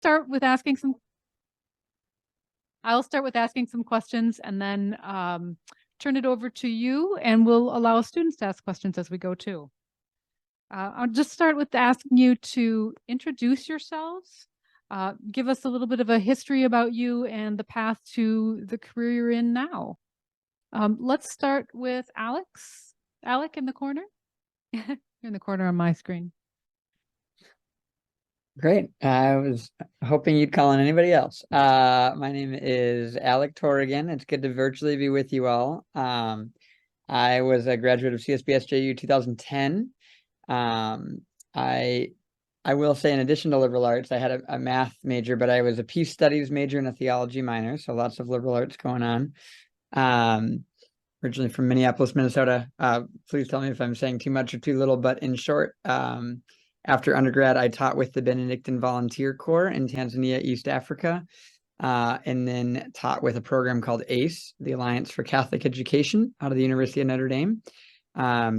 start with asking some questions and then turn it over to you, and we'll allow students to ask questions as we go too. I'll just start with asking you to introduce yourselves, give us a little bit of a history about you and the path to the career you're in now. Let's start with Alex. Alec in the corner. You're in the corner on my screen. Great. I was hoping you'd call on anybody else. My name is Alec Torrigan. It's good to virtually be with you all. I was a graduate of CSBSJU 2010. I will say, in addition to liberal arts, I had a math major, but I was a peace studies major and a theology minor, so lots of liberal arts going on. Originally from Minneapolis, Minnesota. Please tell me if I'm saying too much or too little, but in short, after undergrad, I taught with the Benedictine Volunteer Corps in Tanzania, East Africa, and then taught with a program called ACE, the Alliance for Catholic Education, out of the University of Notre Dame,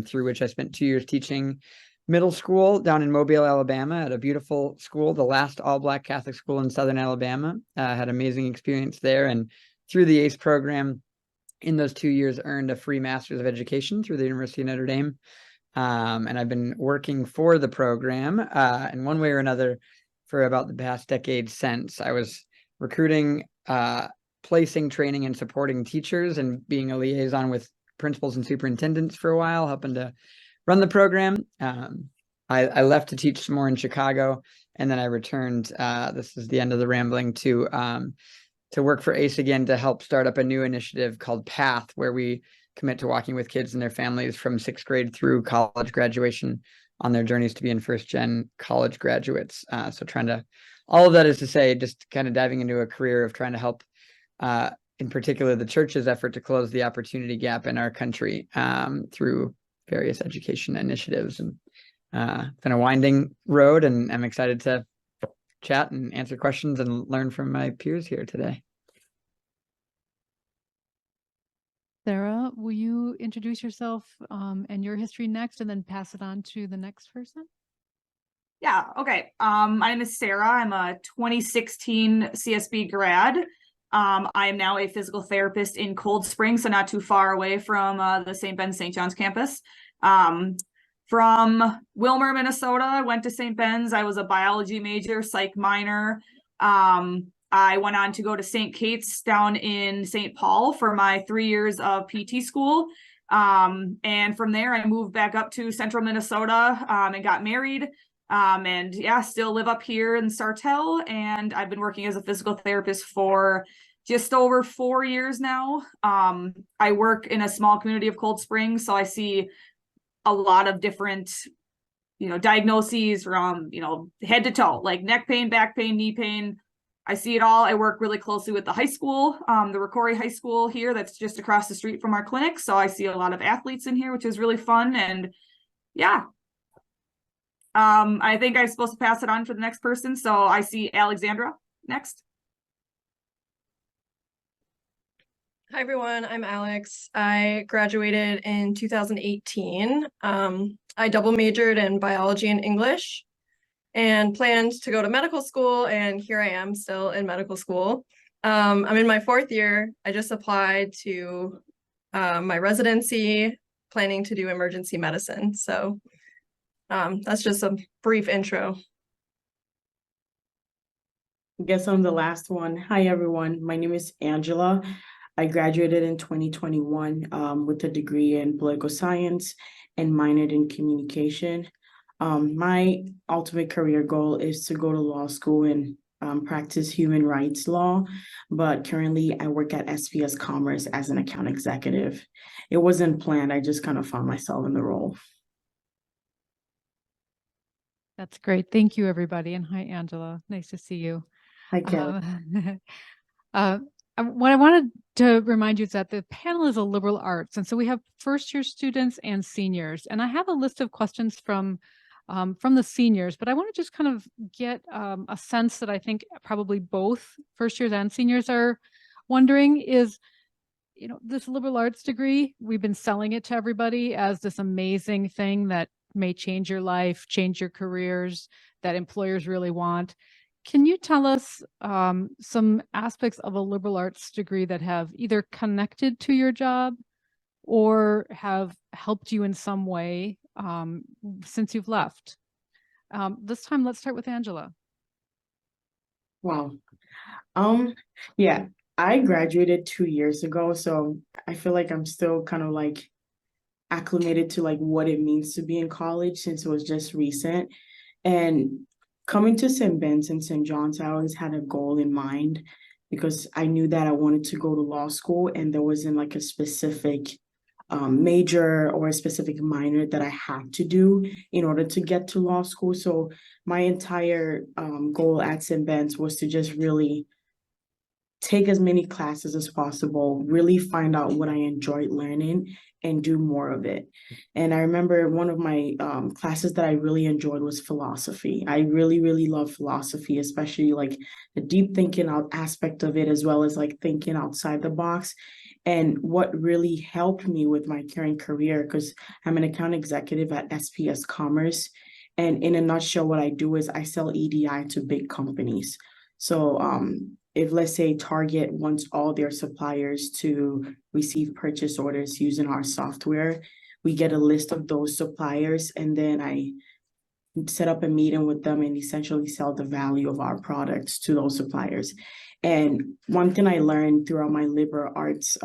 through which I spent 2 years teaching middle school down in Mobile, Alabama, at a beautiful school, the last all-Black Catholic school in Southern Alabama. Had amazing experience there, and through the ACE program, in those 2 years, earned a free Master's of Education through the University of Notre Dame. And I've been working for the program in one way or another for about the past decade since. I was recruiting, placing, training, and supporting teachers, and being a liaison with principals and superintendents for a while, helping to run the program. I left to teach some more in Chicago, and then I returned. This is the end of the rambling, to work for ACE again, to help start up a new initiative called PATH, where we commit to walking with kids and their families from 6th grade through college graduation on their journeys to being first-gen college graduates. So all of that is to say, just kind of diving into a career of trying to help, in particular, the church's effort to close the opportunity gap in our country through various education initiatives. And it's been a winding road, and I'm excited to chat and answer questions and learn from my peers here today. Sarah, will you introduce yourself and your history next, and then pass it on to the next person? Yeah, okay. My name is Sarah. I'm a 2016 CSB grad. I am now a physical therapist in Cold Spring, so not too far away from the St. Ben's St. John's campus. From Wilmer, Minnesota, I went to St. Ben's. I was a biology major, psych minor. I went on to go to St. Kate's down in St. Paul for my 3 years of PT school. And from there, I moved back up to central Minnesota and got married. And yeah, still live up here in Sartell. And I've been working as a physical therapist for just over 4 years now. I work in a small community of Cold Spring, so I see a lot of different, diagnoses from, head to toe, like neck pain, back pain, knee pain. I see it all. I work really closely with the high school, the Ricori High School here, that's just across the street from our clinic. So I see a lot of athletes in here, which is really fun. And yeah, I think I'm supposed to pass it on for the next person. So I see Alexandra next. Hi, everyone. I'm Alex. I graduated in 2018. I double majored in biology and English and planned to go to medical school, and here I am still in medical school. I'm in my 4th year. I just applied to my residency, planning to do emergency medicine. So that's just a brief intro. I guess I'm the last one. Hi, everyone. My name is Angela. I graduated in 2021 with a degree in political science and minored in communication. My ultimate career goal is to go to law school and practice human rights law, but currently I work at SPS Commerce as an account executive. It wasn't planned. I just kind of found myself in the role. That's great. Thank you, everybody. And hi, Angela. Nice to see you. Hi, Kelly. What I wanted to remind you is that the panel is a liberal arts. And so we have first-year students and seniors. And I have a list of questions from the seniors, but I want to just kind of get a sense that I think probably both first years and seniors are wondering is, this liberal arts degree, we've been selling it to everybody as this amazing thing that may change your life, change your careers, that employers really want. Can you tell us some aspects of a liberal arts degree that have either connected to your job or have helped you in some way since you've left? This time, let's start with Angela. Wow. Yeah, I graduated 2 years ago, so I feel like I'm still kind of like acclimated to like what it means to be in college since it was just recent. And coming to St. Ben's and St. John's, I always had a goal in mind because I knew that I wanted to go to law school and there wasn't like a specific major or a specific minor that I had to do in order to get to law school. So my entire goal at St. Ben's was to just really take as many classes as possible, really find out what I enjoyed learning and do more of it. And I remember one of my classes that I really enjoyed was philosophy. I really, really love philosophy, especially like the deep thinking out aspect of it, as well as like thinking outside the box. And what really helped me with my current career, because I'm an account executive at SPS Commerce. And in a nutshell, what I do is I sell EDI to big companies. So if let's say Target wants all their suppliers to receive purchase orders using our software, we get a list of those suppliers and then I set up a meeting with them and essentially sell the value of our products to those suppliers. And one thing I learned throughout my liberal arts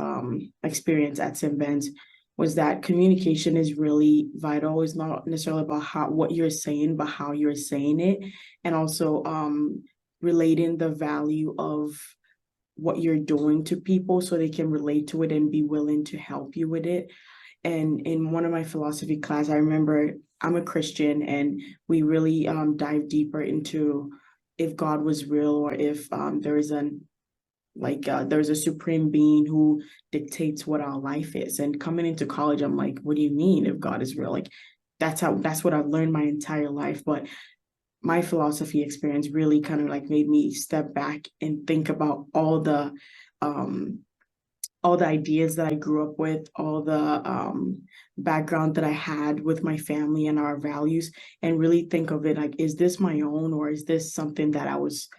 experience at St. Ben's was that communication is really vital. It's not necessarily about what you're saying, but how you're saying it. And also relating the value of what you're doing to people so they can relate to it and be willing to help you with it. And in one of my philosophy class, I remember I'm a Christian and we really dive deeper into if God was real or if there's a supreme being who dictates what our life is. And coming into college, I'm like, what do you mean if God is real? Like that's what I've learned my entire life. But my philosophy experience really kind of like made me step back and think about all the ideas that I grew up with, all the background that I had with my family and our values, and really think of it like, is this my own or is this something that was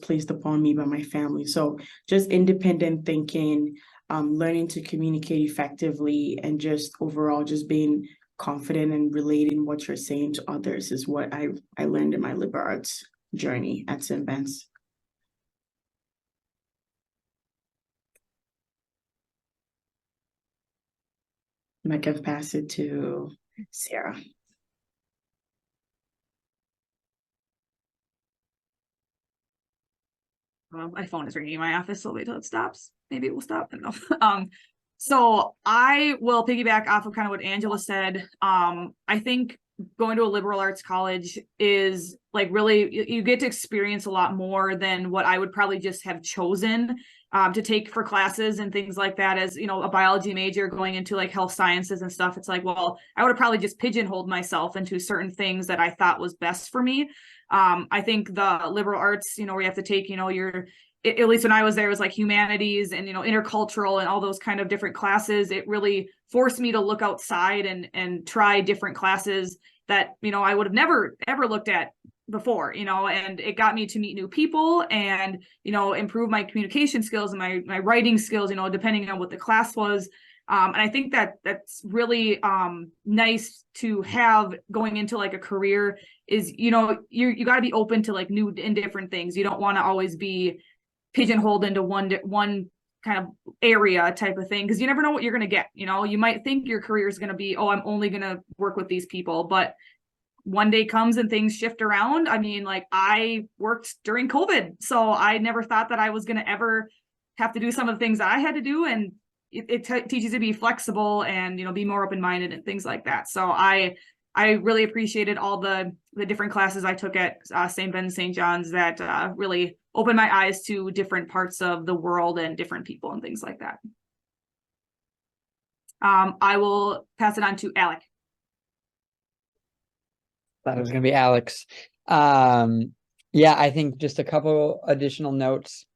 placed upon me by my family? So just independent thinking, learning to communicate effectively, and just overall just being confident and relating what you're saying to others is what I learned in my liberal arts journey at St. Ben's. And I can pass it to Sarah. My phone is ringing in my office, so wait till it stops. Maybe it will stop. I don't know. So I will piggyback off of kind of what Angela said. I think going to a liberal arts college is like really, you get to experience a lot more than what I would probably just have chosen to take for classes and things like that. As, you know, a biology major going into like health sciences and stuff, it's like, well, I would have probably just pigeonholed myself into certain things that I thought was best for me. I think the liberal arts, you know, where you have to take, you know, at least when I was there, it was like humanities and, you know, intercultural and all those kind of different classes. It really forced me to look outside and try different classes that, you know, I would have never, ever looked at before, you know, and it got me to meet new people and, you know, improve my communication skills and my writing skills, you know, depending on what the class was. And I think that's really nice to have going into like a career is, you know, you got to be open to like new and different things. You don't want to always be pigeonholed into one kind of area type of thing, because you never know what you're going to get. You know, you might think your career is going to be, oh, I'm only going to work with these people, but one day comes and things shift around. I mean, like I worked during COVID, so I never thought that I was going to ever have to do some of the things that I had to do, and it teaches you to be flexible and, you know, be more open-minded and things like that. So I really appreciated all the different classes I took at St. Ben, St. John's that really opened my eyes to different parts of the world and different people and things like that. I will pass it on to Alec. Thought it was going to be Alex. Yeah, I think just a couple additional notes.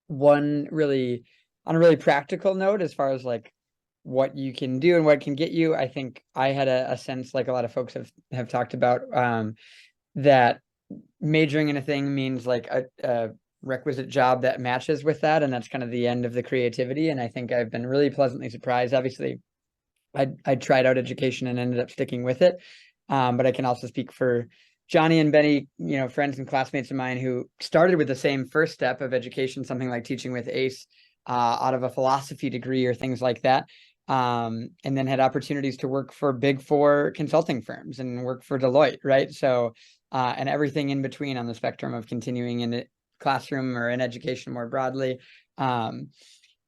One really, on a really practical note, as far as like what you can do and what can get you, I think I had a sense, like a lot of folks have talked about, that majoring in a thing means like a requisite job that matches with that, and that's kind of the end of the creativity. And I think I've been really pleasantly surprised. Obviously, I tried out education and ended up sticking with it. But I can also speak for Johnny and Benny, friends and classmates of mine who started with the same first step of education, something like teaching with ACE, out of a philosophy degree or things like that. And then had opportunities to work for Big Four consulting firms and work for Deloitte, right? So, and everything in between on the spectrum of continuing in a classroom or in education more broadly.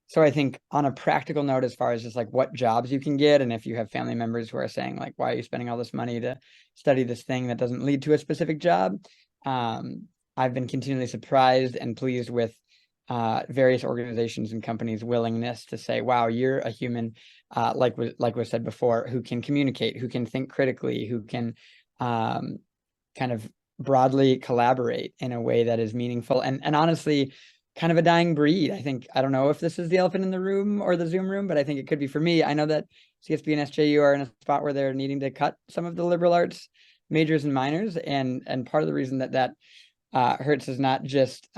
So I think on a practical note, as far as just like what jobs you can get, and if you have family members who are saying like, why are you spending all this money to study this thing that doesn't lead to a specific job? I've been continually surprised and pleased with various organizations and companies' willingness to say, wow, you're a human, like was said before, who can communicate, who can think critically, who can kind of broadly collaborate in a way that is meaningful. And honestly, kind of a dying breed. I don't know if this is the elephant in the room or the Zoom room, but I think it could be for me. I know that CSB and SJU are in a spot where they're needing to cut some of the liberal arts majors and minors. And part of the reason that hurts is not just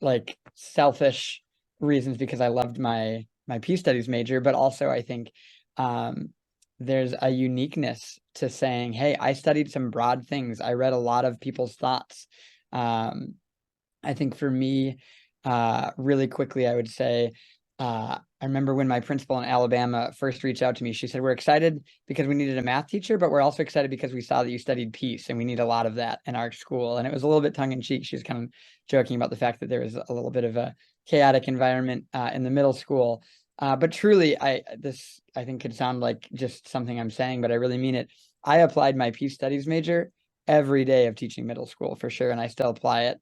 like selfish reasons because I loved my peace studies major, but also I think there's a uniqueness to saying, hey, I studied some broad things. I read a lot of people's thoughts. I think for me, really quickly, I would say, I remember when my principal in Alabama first reached out to me, she said, we're excited because we needed a math teacher, but we're also excited because we saw that you studied peace and we need a lot of that in our school. And it was a little bit tongue in cheek. She was kind of joking about the fact that there was a little bit of a chaotic environment in the middle school. But truly, this I think could sound like just something I'm saying, but I really mean it. I applied my peace studies major every day of teaching middle school for sure, and I still apply it.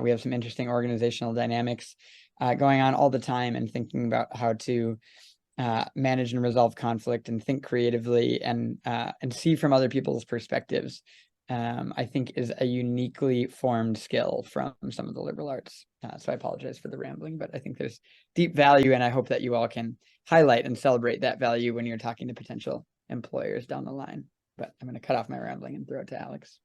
We have some interesting organizational dynamics going on all the time, and thinking about how to manage and resolve conflict and think creatively and see from other people's perspectives, I think is a uniquely formed skill from some of the liberal arts. So I apologize for the rambling, but I think there's deep value, and I hope that you all can highlight and celebrate that value when you're talking to potential employers down the line. But I'm going to cut off my rambling and throw it to Alex.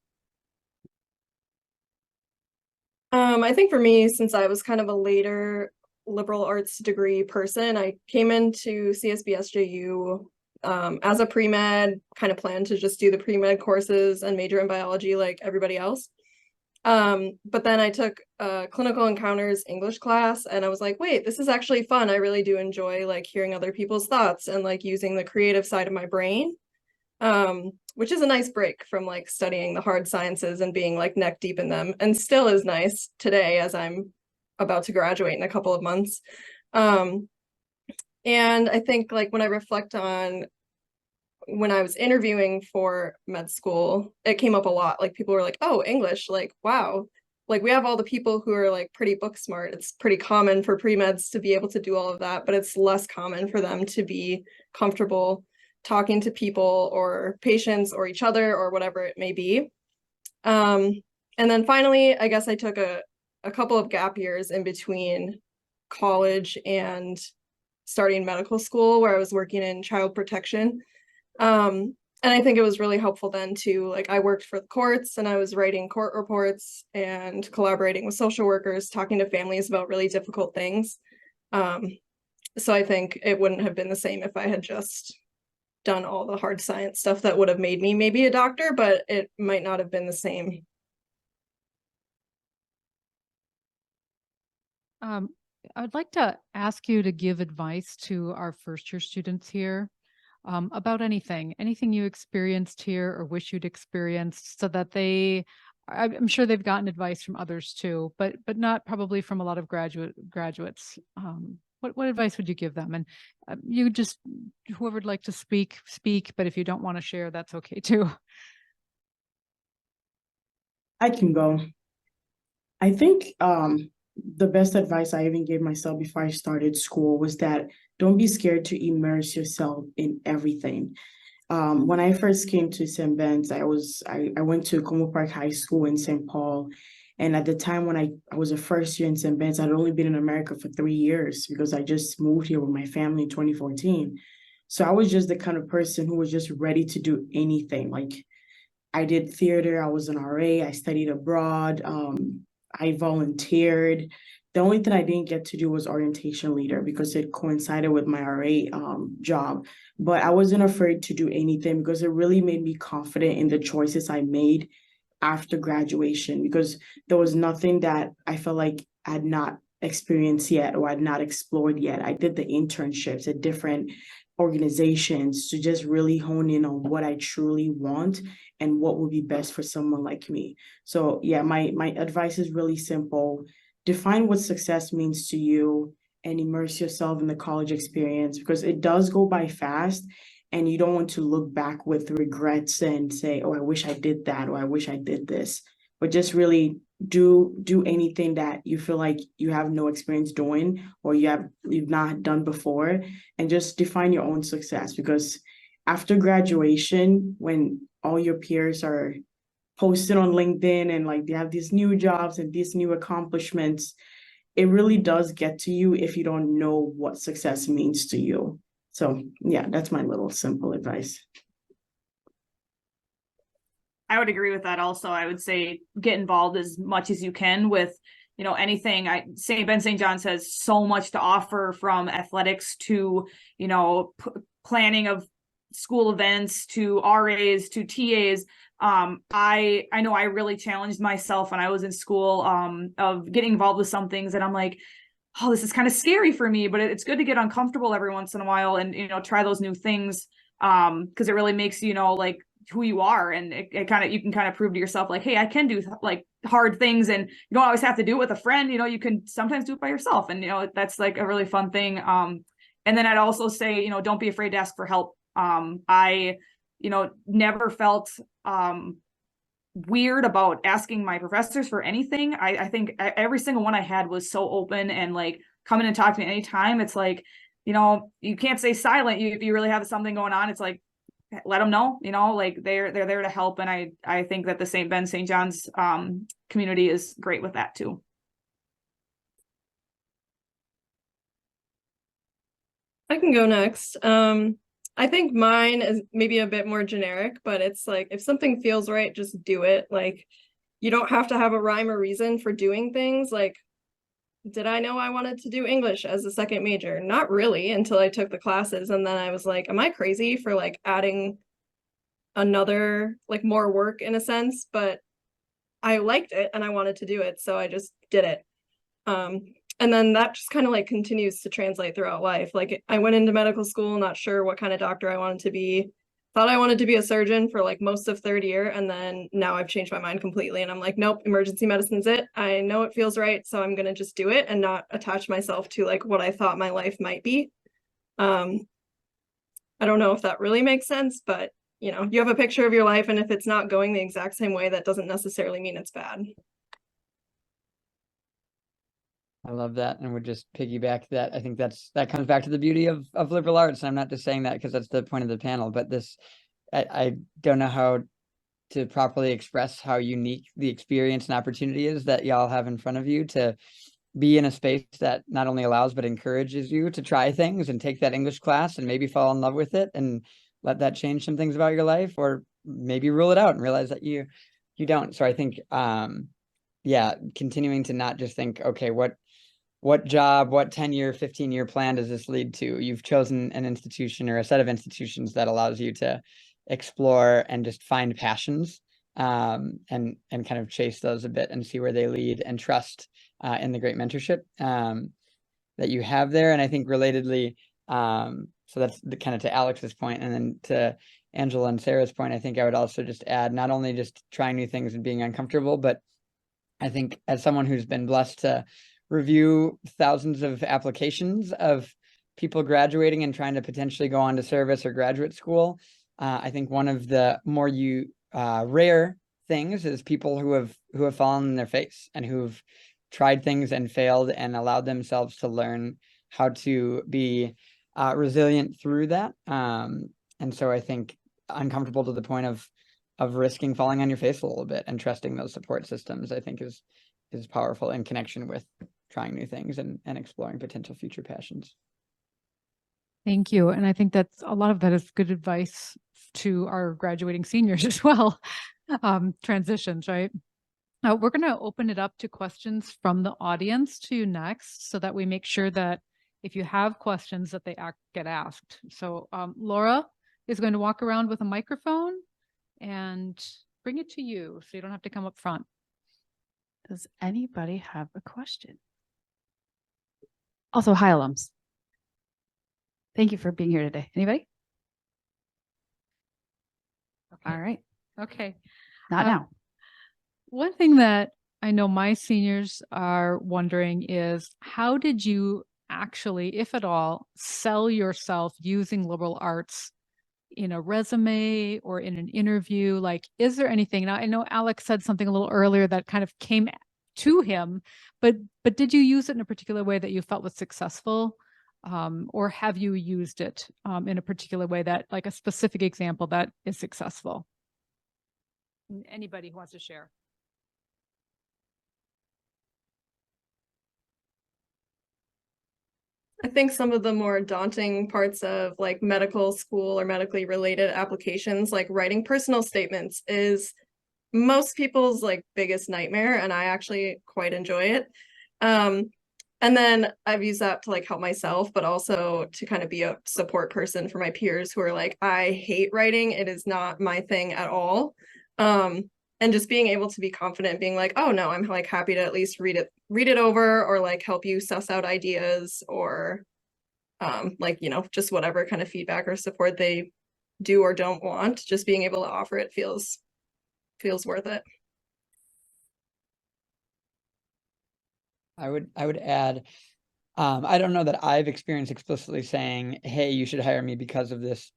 I think for me, since I was kind of a later liberal arts degree person, I came into CSB SJU as a pre-med, kind of planned to just do the pre-med courses and major in biology like everybody else. But then I took a clinical encounters English class, and I was like, wait, this is actually fun. I really do enjoy like hearing other people's thoughts and like using the creative side of my brain. Which is a nice break from like studying the hard sciences and being like neck deep in them, and still is nice today as I'm about to graduate in a couple of months. And I think like when I reflect on when I was interviewing for med school, it came up a lot. Like people were like, oh, English, like, wow. Like we have all the people who are like pretty book smart. It's pretty common for pre-meds to be able to do all of that, but it's less common for them to be comfortable talking to people or patients or each other or whatever it may be. And then finally, I guess I took a couple of gap years in between college and starting medical school, where I was working in child protection. And I think it was really helpful then to, like, I worked for the courts and I was writing court reports and collaborating with social workers, talking to families about really difficult things. So I think it wouldn't have been the same if I had just done all the hard science stuff that would have made me maybe a doctor, but it might not have been the same. I'd like to ask you to give advice to our first year students here about anything you experienced here or wish you'd experienced, so that I'm sure they've gotten advice from others too, but not probably from a lot of graduates. What advice would you give them? And you just, whoever would like to speak, but if you don't want to share, that's okay too. I can go. I think the best advice I even gave myself before I started school was that don't be scared to immerse yourself in everything. When I first came to St. Ben's, I went to Como Park High School in St. Paul. And at the time when I was a first year in St. Ben's, I'd only been in America for 3 years because I just moved here with my family in 2014. So I was just the kind of person who was just ready to do anything. Like I did theater. I was an RA. I studied abroad. I volunteered. The only thing I didn't get to do was orientation leader because it coincided with my RA job. But I wasn't afraid to do anything because it really made me confident in the choices I made after graduation, because there was nothing that I felt like I had not experienced yet or had not explored yet. I did the internships at different organizations to just really hone in on what I truly want and what would be best for someone like me. So yeah, my advice is really simple. Define what success means to you and immerse yourself in the college experience, because it does go by fast and you don't want to look back with regrets and say, oh, I wish I did that, or I wish I did this. But just really do anything that you feel like you have no experience doing or you've not done before, and just define your own success. Because after graduation, when all your peers are posted on LinkedIn and like they have these new jobs and these new accomplishments, it really does get to you if you don't know what success means to you. So yeah, that's my little simple advice. I would agree with that also. I would say get involved as much as you can with, you know, anything. St. John's has so much to offer, from athletics to, you know, planning of school events to RAs to TAs. I know I really challenged myself when I was in school of getting involved with some things, and I'm like, oh, this is kind of scary for me, but it's good to get uncomfortable every once in a while and, you know, try those new things. Because it really makes you know, like, who you are, and it kind of, you can kind of prove to yourself like, hey, I can do like hard things, and you don't always have to do it with a friend. You know, you can sometimes do it by yourself, and you know, that's like a really fun thing. And then I'd also say, you know, don't be afraid to ask for help. I, you know, never felt weird about asking my professors for anything. I think every single one I had was so open and like, come in and talk to me anytime. It's like, you know, you can't stay silent. If you really have something going on, it's like, let them know, you know, like they're there to help. And I think that the St. John's community is great with that too. I can go next. I think mine is maybe a bit more generic, but it's like, if something feels right, just do it. Like, you don't have to have a rhyme or reason for doing things. Like, did I know I wanted to do English as a second major? Not really, until I took the classes. And then I was like, am I crazy for like adding another, like, more work in a sense? But I liked it and I wanted to do it, so I just did it. And then that just kind of like continues to translate throughout life. Like, I went into medical school, not sure what kind of doctor I wanted to be. Thought I wanted to be a surgeon for like most of third year, and then now I've changed my mind completely and I'm like, nope, emergency medicine's it. I know it feels right, so I'm gonna just do it and not attach myself to like what I thought my life might be. I don't know if that really makes sense, but you know, you have a picture of your life, and if it's not going the exact same way, that doesn't necessarily mean it's bad. I love that, and would just piggyback that. I think that comes back to the beauty of liberal arts. And I'm not just saying that because that's the point of the panel, but this, I don't know how to properly express how unique the experience and opportunity is that y'all have in front of you to be in a space that not only allows but encourages you to try things and take that English class and maybe fall in love with it and let that change some things about your life, or maybe rule it out and realize that you don't. So I think yeah, continuing to not just think, okay, what job, what 10-year, 15-year plan does this lead to? You've chosen an institution or a set of institutions that allows you to explore and just find passions, and kind of chase those a bit and see where they lead, and trust in the great mentorship that you have there. And I think relatedly, so that's the kind of to Alex's point, and then to Angela and Sarah's point, I think I would also just add, not only just trying new things and being uncomfortable, but I think as someone who's been blessed to review thousands of applications of people graduating and trying to potentially go on to service or graduate school, I think one of the more rare things is people who have fallen on their face and who've tried things and failed and allowed themselves to learn how to be resilient through that. And so I think uncomfortable to the point of risking falling on your face a little bit and trusting those support systems, I think is powerful in connection with trying new things and exploring potential future passions. Thank you. And I think that's a lot of that is good advice to our graduating seniors as well. transitions, right? We're going to open it up to questions from the audience to you next, so that we make sure that if you have questions that they get asked. So Laura is going to walk around with a microphone and bring it to you, so you don't have to come up front. Does anybody have a question? Also, hi, alums. Thank you for being here today. Anybody? Okay. All right. Okay. Not now. One thing that I know my seniors are wondering is, how did you actually, if at all, sell yourself using liberal arts in a resume or in an interview? Like, is there anything? Now, I know Alex said something a little earlier that kind of came to him, but did you use it in a particular way that you felt was successful? Or have you used it in a particular way, that, like, a specific example that is successful? Anybody who wants to share? I think some of the more daunting parts of like medical school or medically related applications, like writing personal statements, is most people's like biggest nightmare, and I actually quite enjoy it. And then I've used that to like help myself, but also to kind of be a support person for my peers who are like, I hate writing, it is not my thing at all. And just being able to be confident, being like, oh no, I'm like happy to at least read it over, or like help you suss out ideas, or like, you know, just whatever kind of feedback or support they do or don't want, just being able to offer it feels worth it. I would add, I don't know that I've experienced explicitly saying, hey, you should hire me because of this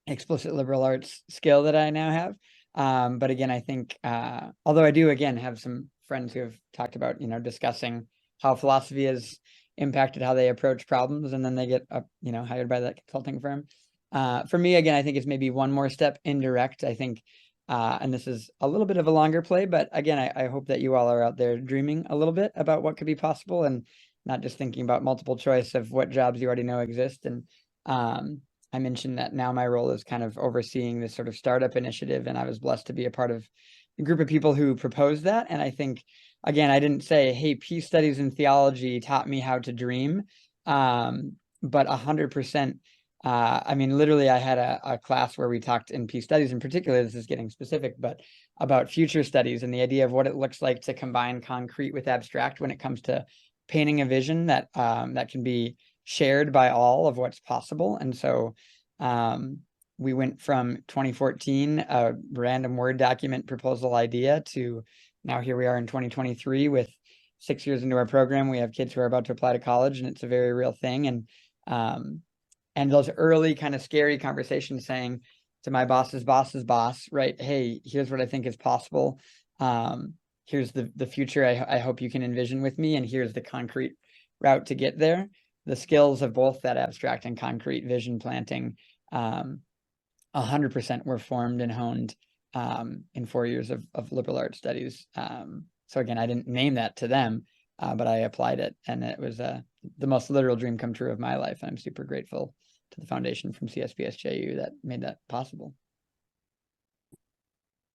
explicit liberal arts skill that I now have. But again, I think, although I do, again, have some friends who have talked about, you know, discussing how philosophy has impacted how they approach problems, and then they get, you know, hired by that consulting firm. For me, again, I think it's maybe one more step indirect. I think, and this is a little bit of a longer play, but again, I hope that you all are out there dreaming a little bit about what could be possible, and not just thinking about multiple choice of what jobs you already know exist. And I mentioned that now my role is kind of overseeing this sort of startup initiative, and I was blessed to be a part of a group of people who proposed that. And I think, again, I didn't say, hey, peace studies and theology taught me how to dream, but 100%. I mean, literally, I had a class where we talked in peace studies in particular, this is getting specific, but about future studies and the idea of what it looks like to combine concrete with abstract when it comes to painting a vision that that can be shared by all of what's possible. And so we went from 2014, a random Word document proposal idea, to now here we are in 2023 with 6 years into our program. We have kids who are about to apply to college, and it's a very real thing. And those early kind of scary conversations saying to my boss's boss's boss, right, hey, here's what I think is possible. Here's the future I hope you can envision with me, and here's the concrete route to get there. The skills of both that abstract and concrete vision planting, 100% were formed and honed in 4 years of liberal arts studies. So again, I didn't name that to them, but I applied it, and it was the most literal dream come true of my life. And I'm super grateful to the foundation from CSBSJU that made that possible.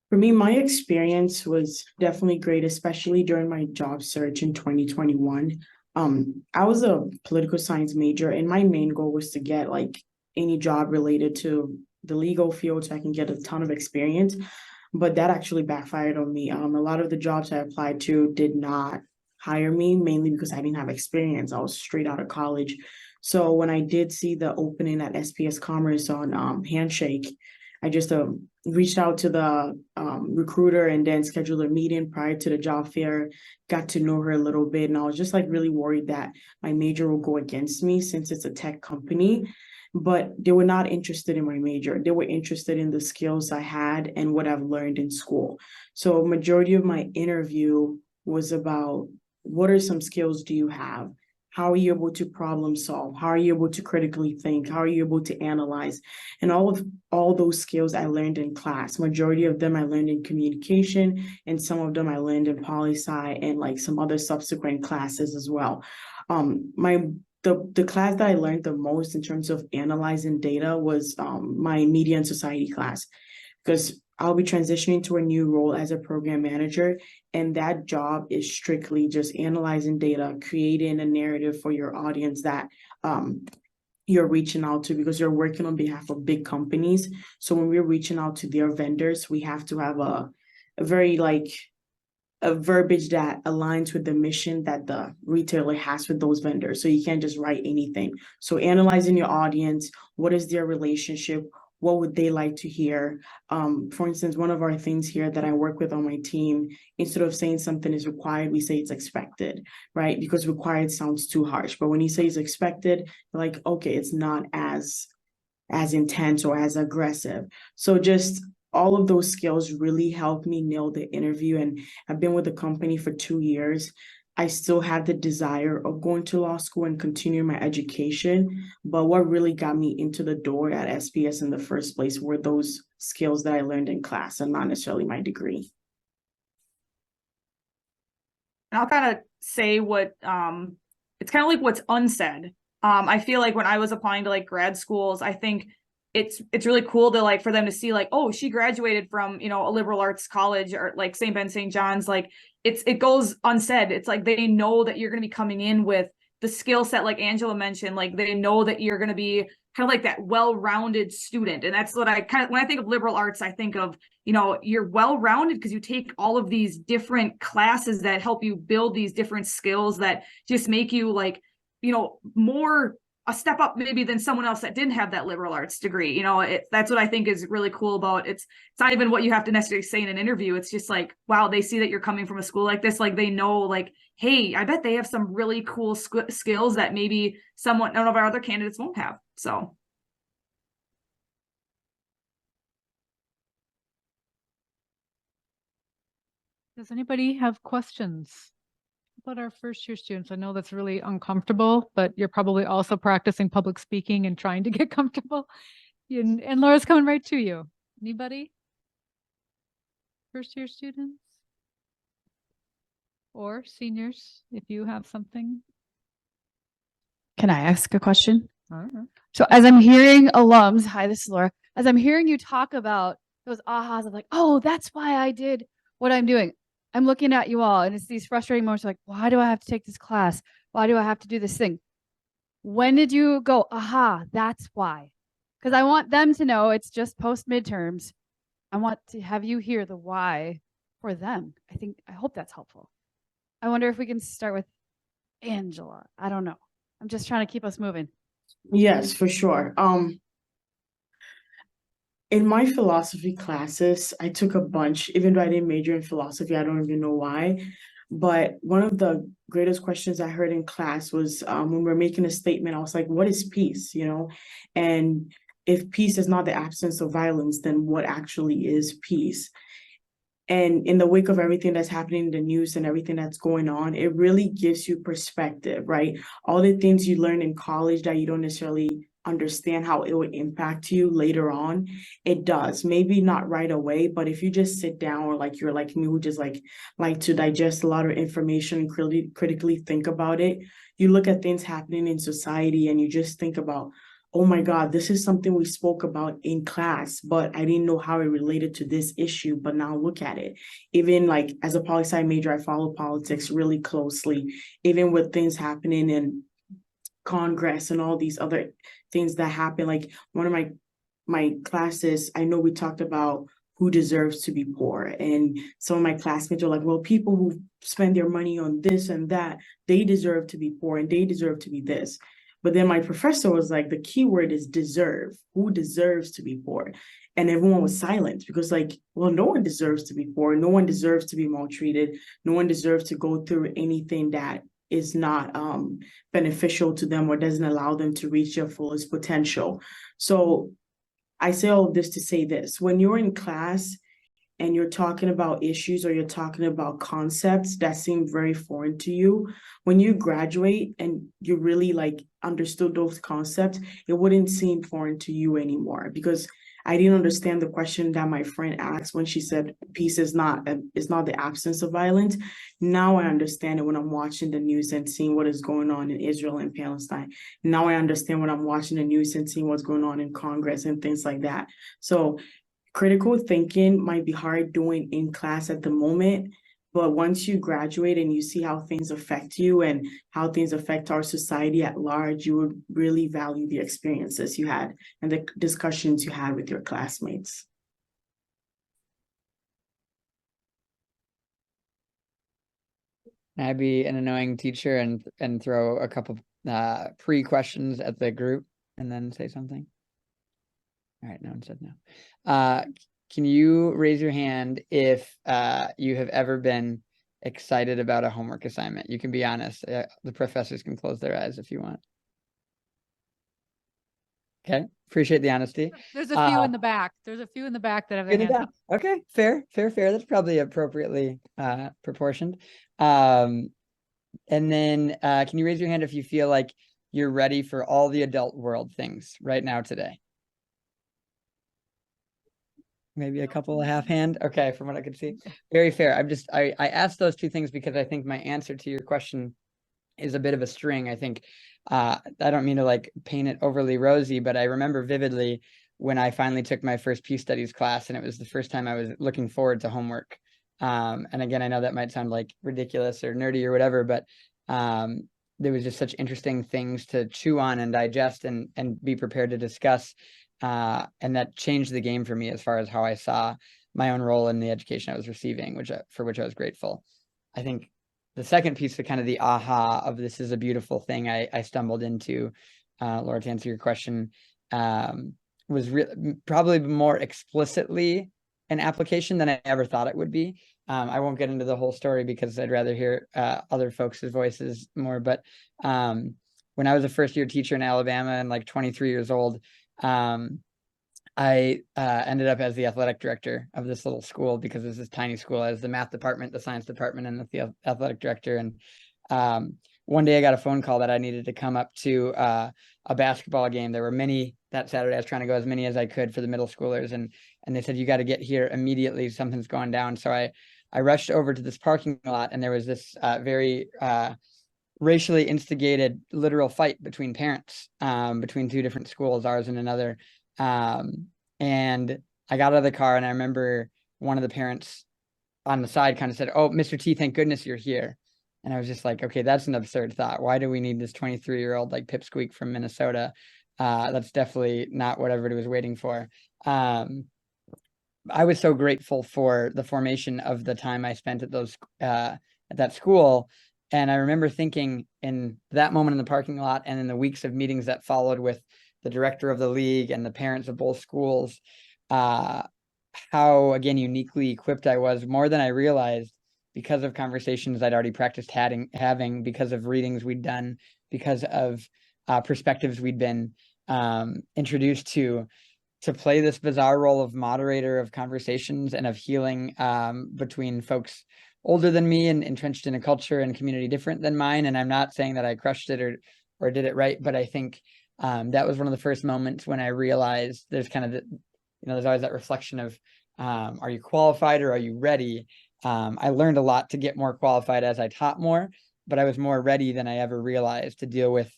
For me, my experience was definitely great, especially during my job search in 2021. I was a political science major, and my main goal was to get like any job related to the legal field so I can get a ton of experience. But that actually backfired on me. A lot of the jobs I applied to did not hire me, mainly because I didn't have experience. I was straight out of college. So when I did see the opening at SPS Commerce on Handshake, I just reached out to the recruiter and then scheduled a meeting prior to the job fair, got to know her a little bit. And I was just like really worried that my major will go against me since it's a tech company. But they were not interested in my major. They were interested in the skills I had and what I've learned in school. So majority of my interview was about, what are some skills do you have? How are you able to problem solve? How are you able to critically think? How are you able to analyze? And all those skills I learned in class. Majority of them I learned in communication, and some of them I learned in poli-sci and like some other subsequent classes as well. The class that I learned the most in terms of analyzing data was my media and society class, because I'll be transitioning to a new role as a program manager, and that job is strictly just analyzing data, creating a narrative for your audience that you're reaching out to, because you're working on behalf of big companies. So when we're reaching out to their vendors, we have to have a very a verbiage that aligns with the mission that the retailer has with those vendors. So you can't just write anything. So analyzing your audience, what is their relationship? What would they like to hear? For instance, one of our things here that I work with on my team, instead of saying something is required, we say it's expected, right? Because required sounds too harsh. But when you say it's expected, like, okay, it's not as intense or as aggressive. So just all of those skills really helped me nail the interview. And I've been with the company for 2 years. I still have the desire of going to law school and continuing my education. But what really got me into the door at SPS in the first place were those skills that I learned in class and not necessarily my degree. And I'll kind of say what it's kind of like what's unsaid. I feel like when I was applying to like grad schools, I think it's really cool to like for them to see like, oh, she graduated from, you know, a liberal arts college or like St. Ben, St. John's. Like it goes unsaid. It's like they know that you're going to be coming in with the skill set, like Angela mentioned. Like they know that you're going to be kind of like that well-rounded student. And that's what I kind of, when I think of liberal arts, I think of, you know, you're well-rounded because you take all of these different classes that help you build these different skills that just make you like, you know, more a step up maybe than someone else that didn't have that liberal arts degree. You know, that's what I think is really cool about it's not even what you have to necessarily say in an interview. It's just like, wow, they see that you're coming from a school like this. Like they know like, hey, I bet they have some really cool skills that maybe none of our other candidates won't have. So. Does anybody have questions about our first year students? I know that's really uncomfortable, but you're probably also practicing public speaking and trying to get comfortable. And Laura's coming right to you. Anybody? First year students? Or seniors, if you have something. Can I ask a question? I don't know. So as I'm hearing alums, hi, this is Laura. As I'm hearing you talk about those ahas of like, oh, that's why I did what I'm doing. I'm looking at you all and it's these frustrating moments like, why do I have to take this class? Why do I have to do this thing? When did you go, aha, that's why? Because I want them to know it's just post midterms. I want to have you hear the why for them. I hope that's helpful. I wonder if we can start with Angela. I don't know. I'm just trying to keep us moving. Yes, for sure. In my philosophy classes, I took a bunch, even though I didn't major in philosophy, I don't even know why. But one of the greatest questions I heard in class was when we're making a statement, I was like, what is peace? You know, and if peace is not the absence of violence, then what actually is peace? And in the wake of everything that's happening in the news and everything that's going on, it really gives you perspective, right? All the things you learn in college that you don't necessarily understand how it would impact you later on, it does. Maybe not right away, but if you just sit down, or like you're like me, who just like to digest a lot of information and critically think about it, you look at things happening in society and you just think about, oh my God, this is something we spoke about in class, but I didn't know how it related to this issue, but now look at it. Even like as a poli-sci major, I follow politics really closely, even with things happening in Congress and all these other things that happen. Like one of my classes, I know we talked about who deserves to be poor. And some of my classmates are like, well, people who spend their money on this and that, they deserve to be poor and they deserve to be this. But then my professor was like, the key word is deserve. Who deserves to be poor? And everyone was silent because like, well, no one deserves to be poor. No one deserves to be maltreated. No one deserves to go through anything that is not beneficial to them or doesn't allow them to reach their fullest potential. So I say all of this to say this: when you're in class and you're talking about issues or you're talking about concepts that seem very foreign to you, when you graduate and you really like understood those concepts, it wouldn't seem foreign to you anymore, because I didn't understand the question that my friend asked when she said peace is not the absence of violence. Now I understand it when I'm watching the news and seeing what is going on in Israel and Palestine. Now I understand when I'm watching the news and seeing what's going on in Congress and things like that. So critical thinking might be hard doing in class at the moment, but once you graduate and you see how things affect you and how things affect our society at large, you would really value the experiences you had and the discussions you had with your classmates. I'd be an annoying teacher and throw a couple pre-questions at the group and then say something. All right, no one said no. Can you raise your hand if you have ever been excited about a homework assignment? You can be honest. The professors can close their eyes if you want. Okay, appreciate the honesty. There's a few in the back. There's a few in the back that have their In the hands back. up. Okay, fair. That's probably appropriately proportioned. And then can you raise your hand if you feel like you're ready for all the adult world things right now today? Maybe a couple of half hand. Okay, from what I could see. Very fair. I asked those two things because I think my answer to your question is a bit of a string. I think I don't mean to like paint it overly rosy, but I remember vividly when I finally took my first peace studies class, and it was the first time I was looking forward to homework. And again, I know that might sound like ridiculous or nerdy or whatever, but there was just such interesting things to chew on and digest and be prepared to discuss. And that changed the game for me as far as how I saw my own role in the education I was receiving, for which I was grateful. I think the second piece of kind of the aha of this is a beautiful thing I stumbled into, Laura, to answer your question, was probably more explicitly an application than I ever thought it would be. I won't get into the whole story because I'd rather hear other folks' voices more. But when I was a first year teacher in Alabama and like 23 years old, I ended up as the athletic director of this little school because it was this tiny school. I was the math department, the science department, and the athletic director. And one day I got a phone call that I needed to come up to a basketball game. There were many that Saturday. I was trying to go as many as I could for the middle schoolers. And they said, you got to get here immediately. Something's going down. So I rushed over to this parking lot, and there was this very racially instigated literal fight between parents, between two different schools, ours and another. And I got out of the car, and I remember one of the parents on the side kind of said, "Oh, Mr. T, thank goodness you're here." And I was just like, okay, that's an absurd thought. Why do we need this 23-year-old like pipsqueak from Minnesota? That's definitely not what everybody was waiting for. I was so grateful for the formation of the time I spent at that school. And I remember thinking in that moment in the parking lot and in the weeks of meetings that followed with the director of the league and the parents of both schools, how, again, uniquely equipped I was, more than I realized, because of conversations I'd already practiced having, because of readings we'd done, because of perspectives we'd been introduced to play this bizarre role of moderator of conversations and of healing between folks older than me and entrenched in a culture and community different than mine. And I'm not saying that I crushed it or did it right, but I think that was one of the first moments when I realized there's kind of there's always that reflection of, are you qualified or are you ready? I learned a lot to get more qualified as I taught more, but I was more ready than I ever realized to deal with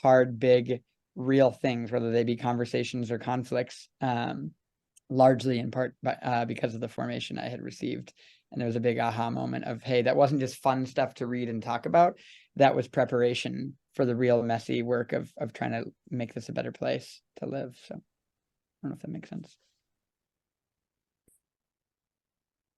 hard, big, real things, whether they be conversations or conflicts, largely in part because of the formation I had received. And there was a big aha moment of, hey, that wasn't just fun stuff to read and talk about. That was preparation for the real messy work of trying to make this a better place to live. So I don't know if that makes sense.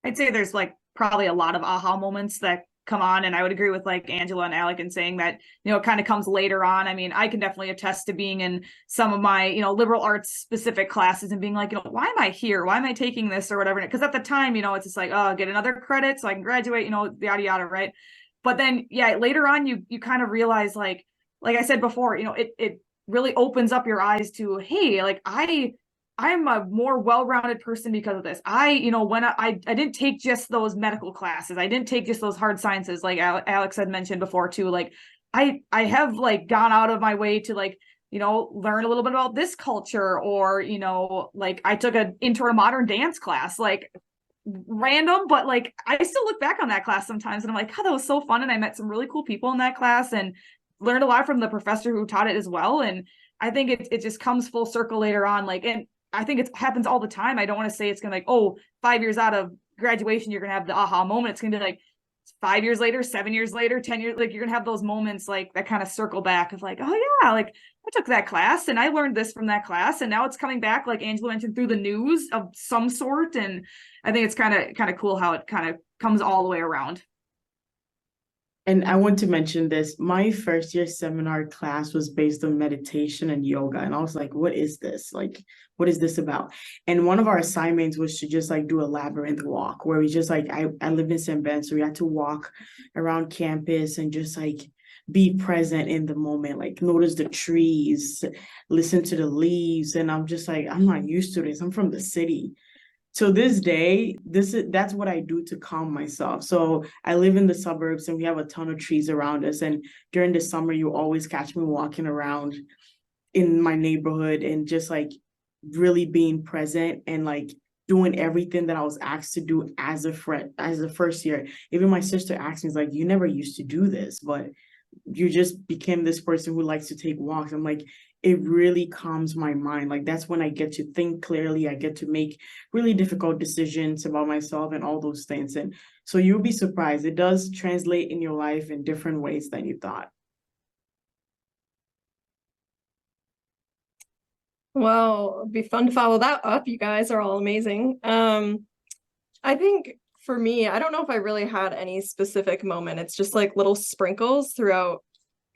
I'd say there's like probably a lot of aha moments that come on, and I would agree with like Angela and Alec in saying that, it kind of comes later on. I mean, I can definitely attest to being in some of my, liberal arts specific classes and being like, why am I here? Why am I taking this or whatever? Because at the time, it's just like, oh, get another credit so I can graduate, yada, yada. Right. But then, yeah, later on, you kind of realize, like I said before, it really opens up your eyes to, hey, like I'm a more well-rounded person because of this. When I didn't take just those medical classes, I didn't take just those hard sciences, like Alex had mentioned before too. Like I have like gone out of my way to like, learn a little bit about this culture, or, like I took an intro to modern dance class, like random, but like I still look back on that class sometimes and I'm like, oh, that was so fun. And I met some really cool people in that class and learned a lot from the professor who taught it as well. And I think it just comes full circle later on. Like, and I think it happens all the time. I don't want to say it's gonna like, oh, 5 years out of graduation, you're gonna have the aha moment. It's gonna be like 5 years later, 7 years later, 10 years, like you're gonna have those moments like that kind of circle back of like, oh yeah, like I took that class and I learned this from that class, and now it's coming back, like Angela mentioned, through the news of some sort. And I think it's kind of cool how it kind of comes all the way around. And I want to mention this. My first year seminar class was based on meditation and yoga. And I was like, what is this? Like, what is this about? And one of our assignments was to just like do a labyrinth walk where we just like, I lived in St. Ben, so we had to walk around campus and just like be present in the moment, like notice the trees, listen to the leaves. And I'm just like, I'm not used to this. I'm from the city. To this day, that's what I do to calm myself. So I live in the suburbs and we have a ton of trees around us. And during the summer, you always catch me walking around in my neighborhood and just like really being present and like doing everything that I was asked to do as a first year. Even my sister asked me, like, you never used to do this, but you just became this person who likes to take walks. I'm like, it really calms my mind. Like that's when I get to think clearly. I get to make really difficult decisions about myself and all those things. And so you'll be surprised. It does translate in your life in different ways than you thought. Well, it'd be fun to follow that up. You guys are all amazing. I think for me, I don't know if I really had any specific moment. It's just like little sprinkles throughout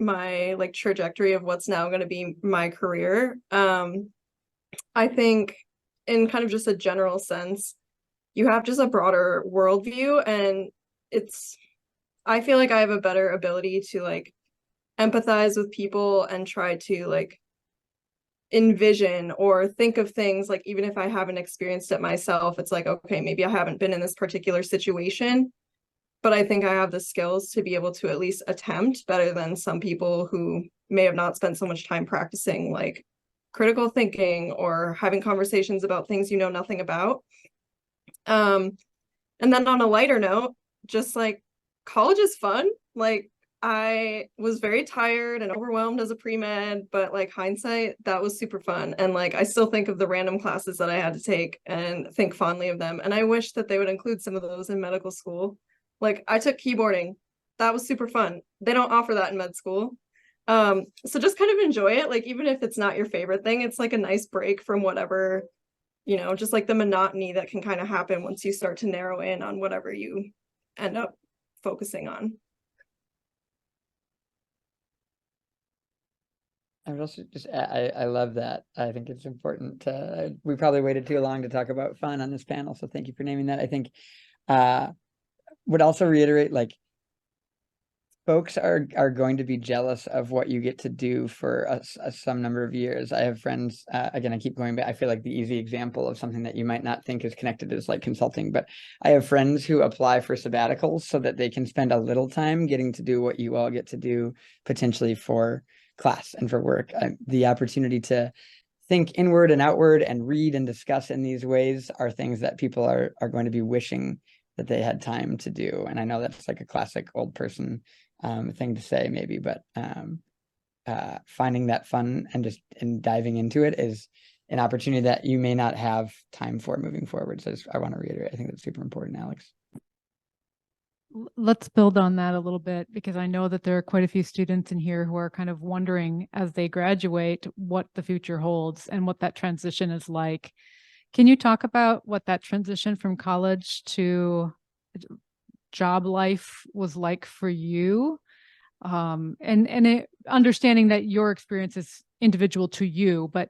my like trajectory of what's now going to be my career. I think in kind of just a general sense, you have just a broader worldview, and I feel like I have a better ability to like empathize with people and try to like envision or think of things, like even if I haven't experienced it myself, it's like, okay, maybe I haven't been in this particular situation, but I think I have the skills to be able to at least attempt better than some people who may have not spent so much time practicing like critical thinking or having conversations about things you know nothing about. And then on a lighter note, just like college is fun. Like I was very tired and overwhelmed as a pre-med, but like hindsight, that was super fun. And like I still think of the random classes that I had to take and think fondly of them. And I wish that they would include some of those in medical school. Like I took keyboarding. That was super fun. They don't offer that in med school. So just kind of enjoy it. Like even if it's not your favorite thing, it's like a nice break from whatever, just like the monotony that can kind of happen once you start to narrow in on whatever you end up focusing on. I would also just, I love that. I think it's important to, we probably waited too long to talk about fun on this panel. So thank you for naming that. I think, would also reiterate, like, folks are going to be jealous of what you get to do for some number of years. I have friends, again, I keep going back. I feel like the easy example of something that you might not think is connected is like consulting, but I have friends who apply for sabbaticals so that they can spend a little time getting to do what you all get to do potentially for class and for work. The opportunity to think inward and outward and read and discuss in these ways are things that people are going to be wishing that they had time to do. And I know that's like a classic old person thing to say maybe, but finding that fun and diving into it is an opportunity that you may not have time for moving forward. So I want to reiterate, I think that's super important, Alex. Let's build on that a little bit, because I know that there are quite a few students in here who are kind of wondering as they graduate what the future holds and what that transition is like. Can you talk about what that transition from college to job life was like for you? Understanding that your experience is individual to you, but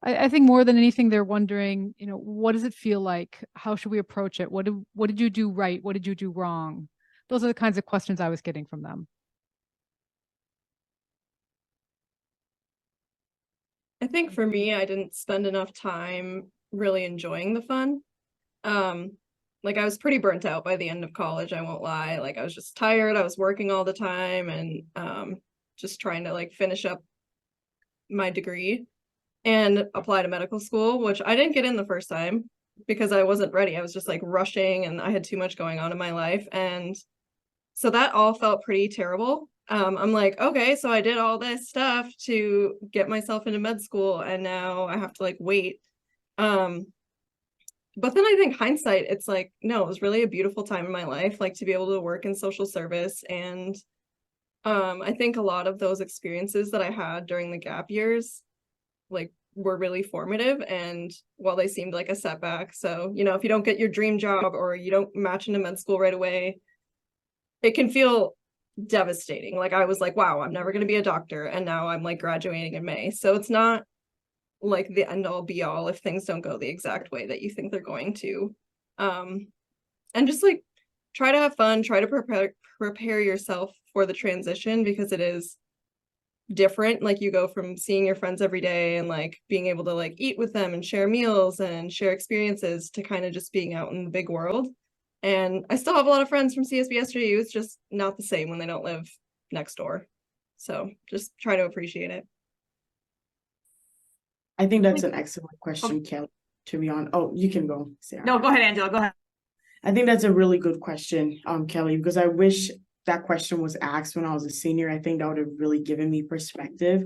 I think more than anything, they're wondering, what does it feel like? How should we approach it? What did you do right? What did you do wrong? Those are the kinds of questions I was getting from them. I think for me, I didn't spend enough time really enjoying the fun. Like I was pretty burnt out by the end of college, I won't lie. Like I was just tired. I was working all the time and just trying to like finish up my degree and apply to medical school, which I didn't get in the first time because I wasn't ready. I was just like rushing and I had too much going on in my life. And so that all felt pretty terrible. I'm like, okay, so I did all this stuff to get myself into med school and now I have to like wait. But then I think hindsight, it's like, no, it was really a beautiful time in my life, like to be able to work in social service. And I think a lot of those experiences that I had during the gap years, like, were really formative. And while they seemed like a setback, so, you know, if you don't get your dream job or you don't match into med school right away, it can feel devastating. Like, I was like, wow, I'm never going to be a doctor. And now I'm like graduating in May. So it's not like the end all be all if things don't go the exact way that you think they're going to. And just like try to have fun, try to prepare yourself for the transition, because it is different. Like, you go from seeing your friends every day and like being able to like eat with them and share meals and share experiences to kind of just being out in the big world. And I still have a lot of friends from CSBSJU. It's just not the same when they don't live next door. So just try to appreciate it. I think that's an excellent question, Kelly, to be honest. Oh, you can go, Sarah. No, go ahead, Angela, go ahead. I think that's a really good question, Kelly, because I wish that question was asked when I was a senior. I think that would have really given me perspective.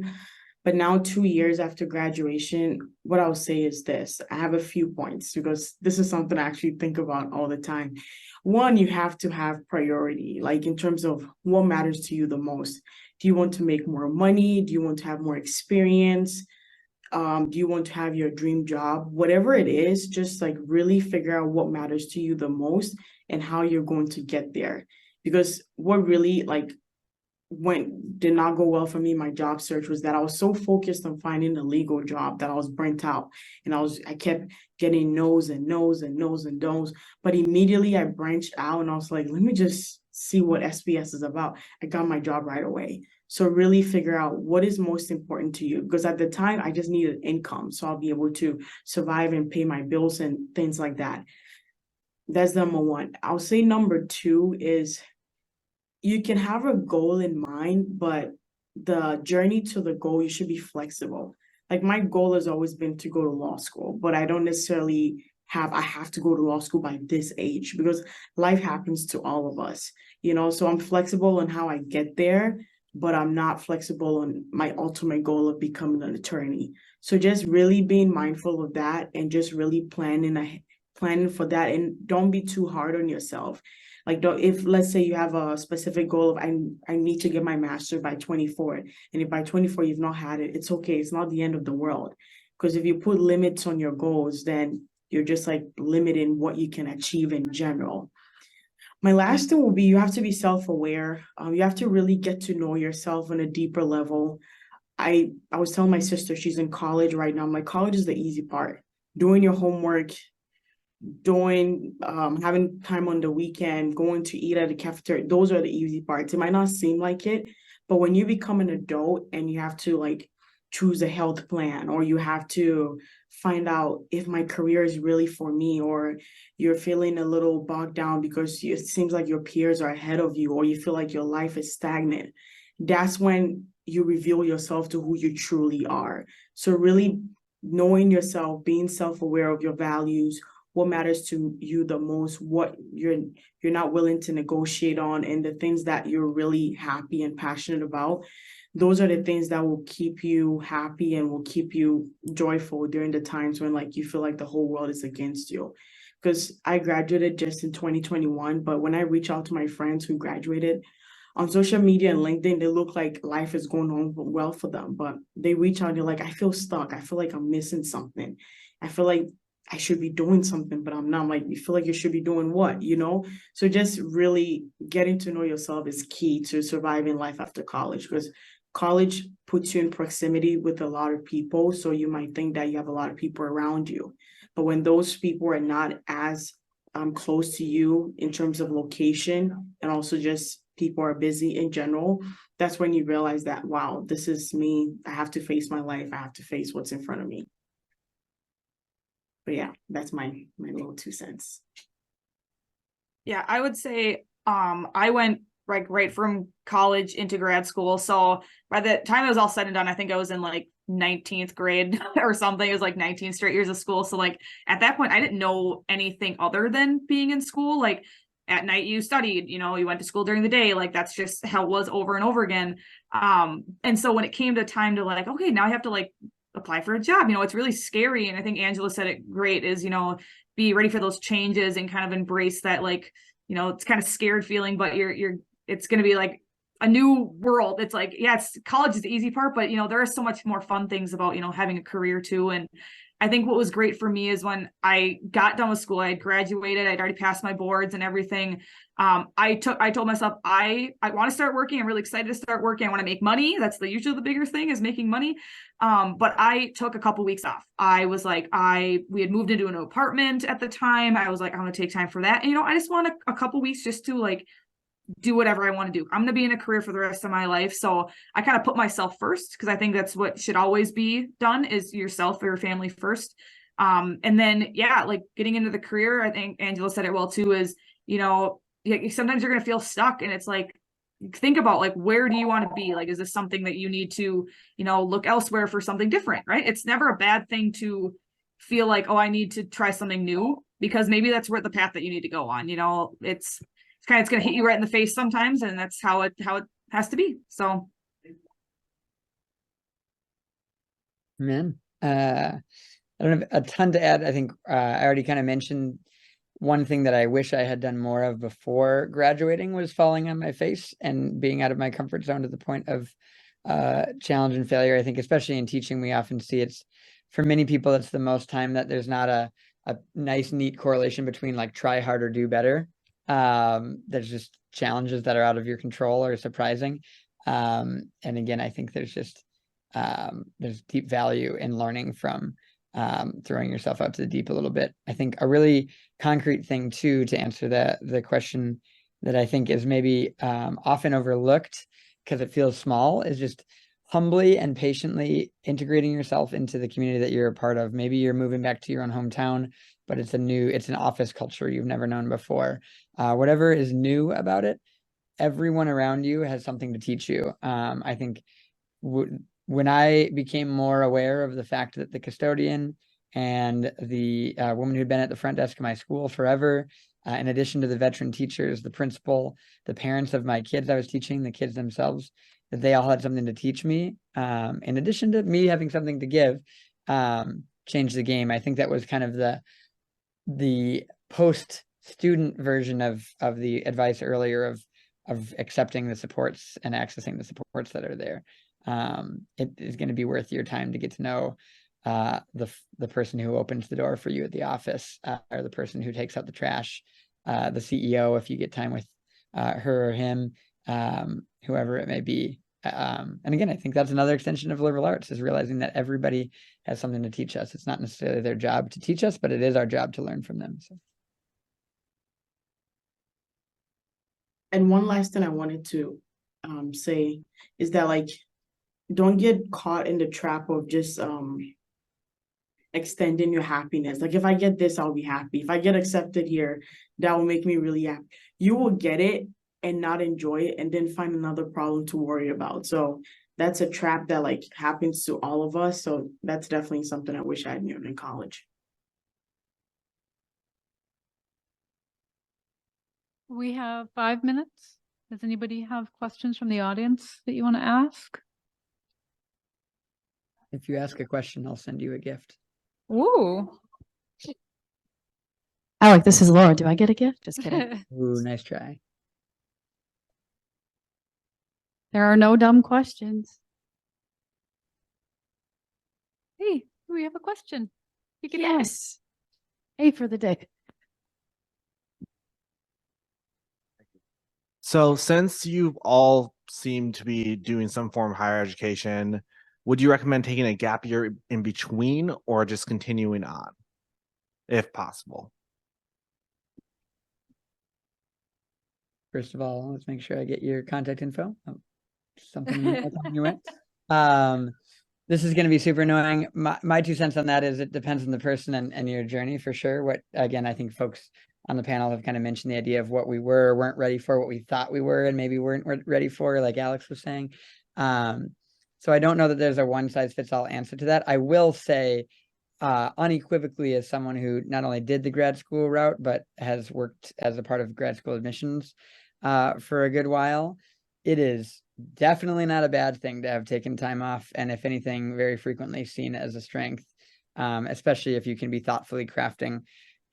But now, 2 years after graduation, what I'll say is this. I have a few points, because this is something I actually think about all the time. One, you have to have priority, like in terms of what matters to you the most. Do you want to make more money? Do you want to have more experience? Do you want to have your dream job? Whatever it is, just like really figure out what matters to you the most and how you're going to get there. Because what really like did not go well for me in my job search was that I was so focused on finding a legal job that I was burnt out, and I kept getting no's and no's and no's and no's. But immediately I branched out and I was like, let me just see what SPS is about. I got my job right away. So really figure out what is most important to you, because at the time I just needed income, so I'll be able to survive and pay my bills and things like that. That's number one. I'll say number two is, you can have a goal in mind, but the journey to the goal, you should be flexible. Like, my goal has always been to go to law school, but I don't necessarily I have to go to law school by this age, because life happens to all of us, so I'm flexible on how I get there, but I'm not flexible on my ultimate goal of becoming an attorney. So just really being mindful of that and just really planning for that, and don't be too hard on yourself. Like, if let's say you have a specific goal of I need to get my master's by 24, and if by 24 you've not had it, it's okay. It's not the end of the world. Because if you put limits on your goals, then you're just like limiting what you can achieve in general. My last thing will be, you have to be self-aware. You have to really get to know yourself on a deeper level. I was telling my sister, she's in college right now. I'm like, college is the easy part. Doing your homework, having time on the weekend, going to eat at the cafeteria, those are the easy parts. It might not seem like it, but when you become an adult and you have to like choose a health plan, or you have to find out if my career is really for me, or you're feeling a little bogged down because it seems like your peers are ahead of you, or you feel like your life is stagnant, that's when you reveal yourself to who you truly are. So really knowing yourself, being self-aware of your values, what matters to you the most, what you're not willing to negotiate on, and the things that you're really happy and passionate about. Those are the things that will keep you happy and will keep you joyful during the times when like you feel like the whole world is against you. Because I graduated just in 2021, but when I reach out to my friends who graduated on social media and LinkedIn, they look like life is going on well for them, but they reach out and they're like, I feel stuck. I feel like I'm missing something. I feel like I should be doing something, but I'm not. I'm like, you feel like you should be doing what, So just really getting to know yourself is key to surviving life after college, because college puts you in proximity with a lot of people. So you might think that you have a lot of people around you, but when those people are not as close to you in terms of location, and also just people are busy in general, that's when you realize that, wow, this is me. I have to face my life. I have to face what's in front of me. But yeah, that's my little 2 cents. Yeah, I would say I went like right from college into grad school. So by the time it was all said and done, I think I was in like 19th grade or something. It was like 19 straight years of school. So like at that point, I didn't know anything other than being in school. Like at night you studied, you went to school during the day. Like that's just how it was over and over again. And so when it came to time to like, okay, now I have to like apply for a job. It's really scary. And I think Angela said it great is, be ready for those changes and kind of embrace that, like, it's kind of scared feeling, but it's going to be like a new world. It's like, college is the easy part, but there are so much more fun things about, having a career too. And I think what was great for me is when I got done with school, I had graduated, I'd already passed my boards and everything. I told myself, I want to start working. I'm really excited to start working. I want to make money. That's usually the bigger thing is making money. But I took a couple weeks off. I was like, we had moved into an apartment at the time. I was like, I'm going to take time for that. And, I just want a couple weeks just to like do whatever I want to do. I'm going to be in a career for the rest of my life. So I kind of put myself first, because I think that's what should always be done, is yourself or your family first. And then, like getting into the career, I think Angela said it well too, is, sometimes you're going to feel stuck, and it's like, think about like, where do you want to be? Like, is this something that you need to, look elsewhere for something different, right? It's never a bad thing to feel like, oh, I need to try something new, because maybe that's where the path that you need to go on. It's going to hit you right in the face sometimes, and that's how it has to be. So, Man, I don't have a ton to add. I think I already kind of mentioned one thing that I wish I had done more of before graduating was falling on my face and being out of my comfort zone to the point of challenge and failure. I think especially in teaching, we often see it's, for many people, it's the most time that there's not a nice, neat correlation between like try harder, do better. There's just challenges that are out of your control or surprising. And again, I think there's just there's deep value in learning from throwing yourself out to the deep a little bit. I think a really concrete thing too, to answer the question that I think is maybe often overlooked because it feels small, is just humbly and patiently integrating yourself into the community that you're a part of. Maybe you're moving back to your own hometown, but it's an office culture you've never known before. Whatever is new about it, everyone around you has something to teach you. I think when I became more aware of the fact that the custodian and the woman who'd been at the front desk of my school forever, in addition to the veteran teachers, the principal, the parents of my kids I was teaching, the kids themselves, that they all had something to teach me, in addition to me having something to give, changed the game. I think that was kind of the post-student version of the advice earlier of accepting the supports and accessing the supports that are there. It is going to be worth your time to get to know the person who opens the door for you at the office, or the person who takes out the trash, the CEO, if you get time with her or him, whoever it may be. And again, I think that's another extension of liberal arts, is realizing that everybody has something to teach us. It's not necessarily their job to teach us, but it is our job to learn from them. So. And one last thing I wanted to say is that, like, don't get caught in the trap of just extending your happiness. Like, if I get this, I'll be happy. If I get accepted here, that will make me really happy. You will get it and not enjoy it, and then find another problem to worry about. So that's a trap that like happens to all of us. So that's definitely something I wish I had known in college. We have 5 minutes. Does anybody have questions from the audience that you want to ask? If you ask a question, I'll send you a gift. Ooh. Alec, this is Laura. Do I get a gift? Just kidding. Ooh, nice try. There are no dumb questions. Hey, we have a question. You can Yes. Hey for the day. So since you've all seemed to be doing some form of higher education, would you recommend taking a gap year in between or just continuing on, if possible? First of all, let's make sure I get your contact info. Oh, something you went. This is going to be super annoying. My 2 cents on that is it depends on the person and your journey for sure. What, again, I think folks on the panel have kind of mentioned the idea of what we were or weren't ready for, what we thought we were and maybe weren't ready for, like Alex was saying. So I don't know that there's a one size fits all answer to that. I will say unequivocally, as someone who not only did the grad school route, but has worked as a part of grad school admissions for a good while, it is definitely not a bad thing to have taken time off, and if anything, very frequently seen as a strength, especially if you can be thoughtfully crafting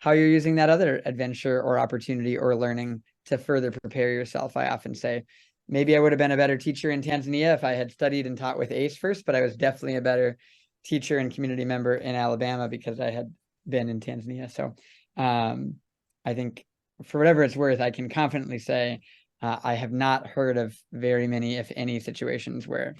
how you're using that other adventure or opportunity or learning to further prepare yourself. I often say, maybe I would have been a better teacher in Tanzania if I had studied and taught with ACE first, but I was definitely a better teacher and community member in Alabama because I had been in Tanzania. So I think for whatever it's worth, I can confidently say I have not heard of very many, if any, situations where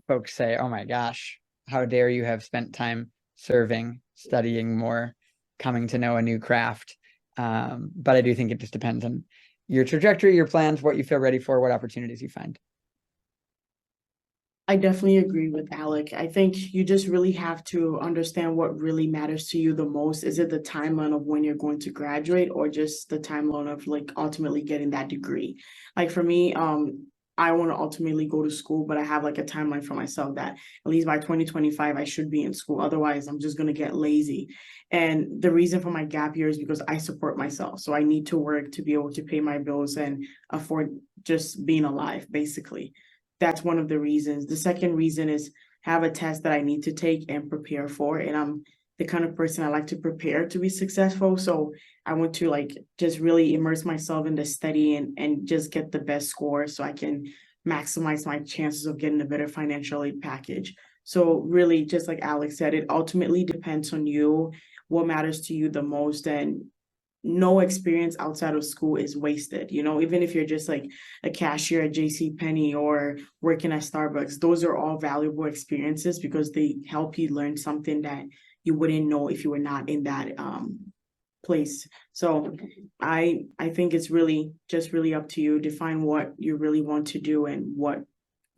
folks say, oh my gosh, how dare you have spent time serving, studying more, coming to know a new craft. But I do think it just depends on your trajectory, your plans, what you feel ready for, what opportunities you find. I definitely agree with Alec. I think you just really have to understand what really matters to you the most. Is it the timeline of when you're going to graduate, or just the timeline of like ultimately getting that degree? Like for me, I want to ultimately go to school, but I have like a timeline for myself that at least by 2025, I should be in school. Otherwise, I'm just going to get lazy. And the reason for my gap year is because I support myself. So I need to work to be able to pay my bills and afford just being alive, basically. That's one of the reasons. The second reason is have a test that I need to take and prepare for. And I'm the kind of person I like to prepare to be successful. So I want to like just really immerse myself in the study and just get the best score so I can maximize my chances of getting a better financial aid package. So really, just like Alex said, it ultimately depends on you, what matters to you the most. And no experience outside of school is wasted. You know, even if you're just like a cashier at JCPenney or working at Starbucks, those are all valuable experiences because they help you learn something that you wouldn't know if you were not in that place. So I think it's really just really up to you. Define what you really want to do and what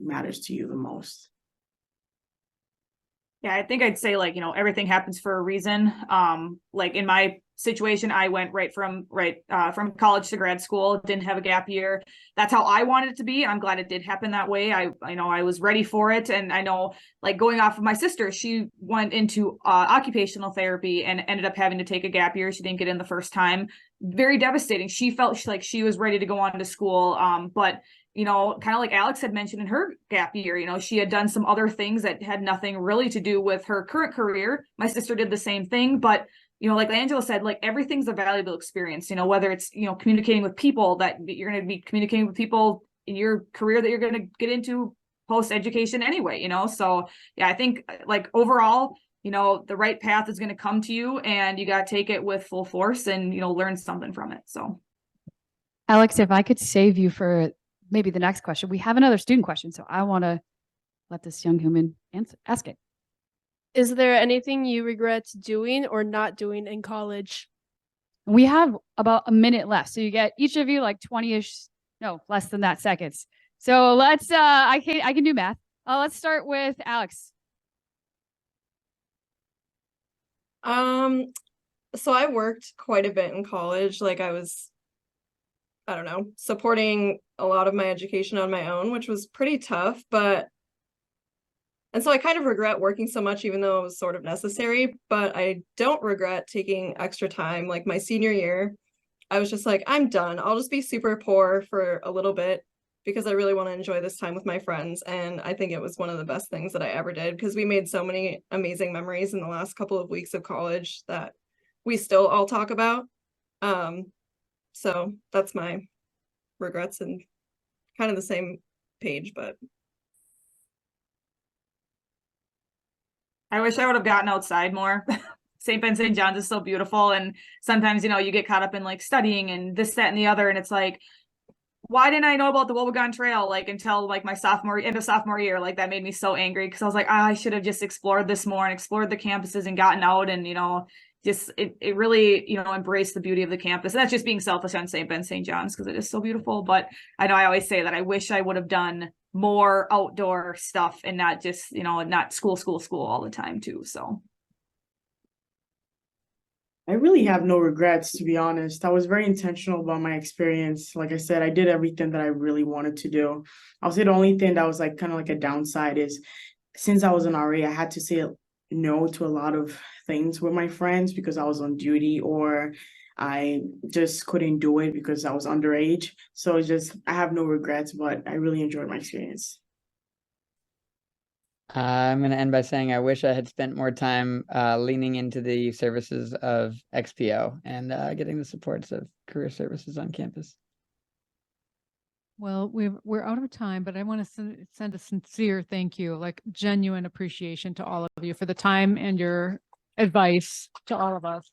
matters to you the most. Yeah, I think I'd say, like, you know, everything happens for a reason. Like in my situation, I went from college to grad school, didn't have a gap year. That's how I wanted it to be. I'm glad it did happen that way. I know I was ready for it. And I know, like, going off of my sister, she went into occupational therapy and ended up having to take a gap year. She didn't get in the first time. Very devastating. She felt like she was ready to go on to school. But you know, kind of like Alex had mentioned in her gap year, you know, she had done some other things that had nothing really to do with her current career. My sister did the same thing, but, you know, like Angela said, like everything's a valuable experience, you know, whether it's, you know, communicating with people that you're going to be communicating with people in your career that you're going to get into post education anyway, you know? So yeah, I think like overall, you know, the right path is going to come to you and you got to take it with full force and, you know, learn something from it. So Alex, if I could save you for maybe the next question, we have another student question, so I want to let this young human ask it. Is there anything you regret doing or not doing in college? We have about a minute left, so you get each of you like 20-ish, no, less than that seconds. So let's I can do math. Let's start with Alex. So I worked quite a bit in college. Like I was, I don't know, supporting a lot of my education on my own, which was pretty tough, and so I kind of regret working so much, even though it was sort of necessary, but I don't regret taking extra time. Like my senior year, I was just like, I'm done. I'll just be super poor for a little bit because I really want to enjoy this time with my friends. And I think it was one of the best things that I ever did because we made so many amazing memories in the last couple of weeks of college that we still all talk about. So that's my regrets and kind of the same page, but I wish I would have gotten outside more. St. Ben St. John's is so beautiful. And sometimes, you know, you get caught up in like studying and this, that, and the other. And it's like, why didn't I know about the Wobegon Trail like until like my end of sophomore year? Like that made me so angry because I was like, I should have just explored this more and explored the campuses and gotten out and, you know, just it really, you know, embraced the beauty of the campus. And that's just being selfish on St. Ben St. John's because it is so beautiful. But I know I always say that I wish I would have done more outdoor stuff and not just, you know, not school all the time too. So I really have no regrets, to be honest. I was very intentional about my experience. Like I said, I did everything that I really wanted to do. I'll say the only thing that was like kind of like a downside is since I was an RA, I had to say no to a lot of things with my friends because I was on duty or I just couldn't do it because I was underage. So I have no regrets, but I really enjoyed my experience. I'm going to end by saying I wish I had spent more time leaning into the services of XPO and getting the supports of career services on campus. Well, we're out of time, but I want to send a sincere thank you, like genuine appreciation to all of you for the time and your advice to all of us.